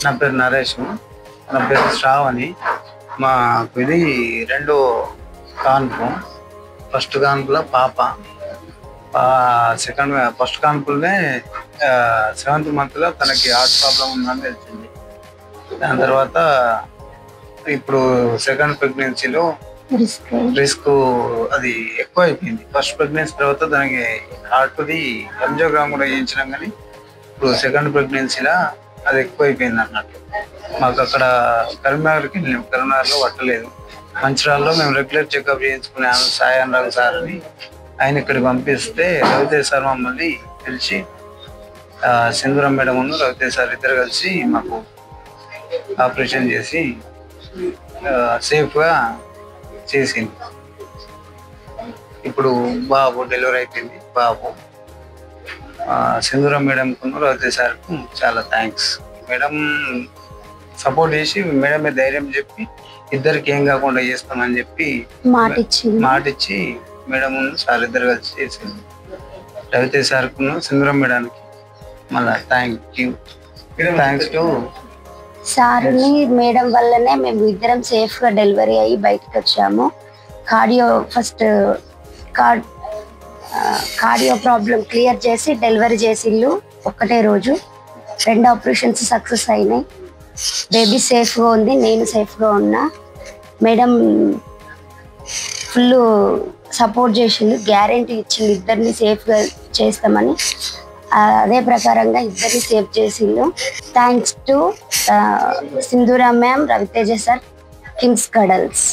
నా పేరు నరేష్, నా పేరు శ్రావణి. మాకు ఇది రెండో కాన్పు. ఫస్ట్ కాన్పులో పాప, ఫస్ట్ కాన్పులనే 7th monthలో తనకి హార్ట్ ప్రాబ్లం ఉందని తెలిసింది. దాని తర్వాత ఇప్పుడు సెకండ్ ప్రెగ్నెన్సీలో రిస్క్ అది ఎక్కువ అయిపోయింది. ఫస్ట్ ప్రెగ్నెన్సీ తర్వాత దానికి హార్ట్ది యాంజియోగ్రామ్ కూడా చేయించినాం, కానీ ఇప్పుడు సెకండ్ ప్రెగ్నెన్సీలో అది ఎక్కువ అయిపోయింది అన్నట్టు. మాకు అక్కడ కరీంనగర్కి వెళ్ళాము, కరీంనగర్లో పట్టలేదు. మంచిర్యాలలో మేము రెగ్యులర్ చెకప్ చేయించుకునే సాయన్ రావు సార్ అని ఆయన ఇక్కడికి పంపిస్తే రవితేజ్ సార్ మమ్మల్ని పిలిచి సింధూరం మేడం ఉన్న రవితేజ్ సార్ ఇద్దరు కలిసి మాకు ఆపరేషన్ చేసి సేఫ్గా చేసింది. ఇప్పుడు బాబు డెలివరీ అయిపోయింది. బాబు సింధూరం మేడంకు రవితేజ్ సార్కు చాలా థ్యాంక్స్. మేడం సపోర్ట్ చేసి మేడమే ధైర్యం చెప్పి ఇద్దరికి ఏం కాకుండా చేస్తామని చెప్పి మాటిచ్చి మేడం సార్ ఇద్దరు కలిసి చేసింది. రవితేజ్ సార్కు సింధూరం మేడానికి మళ్ళీ థ్యాంక్స్ టు సార్ని. మేడం వల్లనే మేము ఇద్దరం సేఫ్గా డెలివరీ అయ్యి బయటకు వచ్చాము. కార్డియో ప్రాబ్లం క్లియర్ చేసి డెలివరీ చేసిళ్ళు ఒక్కటే రోజు. 2 ఆపరేషన్స్ సక్సెస్ అయినాయి. బేబీ సేఫ్గా ఉంది, నేను సేఫ్గా ఉన్నా. మేడం ఫుల్ సపోర్ట్ చేసిండు, గ్యారెంటీ ఇచ్చిండు ఇద్దరిని సేఫ్గా చేస్తామని. అదే ప్రకారంగా ఇద్దరిని సేఫ్ చేసిండు. Thanks to Sindhura ma'am, Raviteja sir, KIMS cuddles.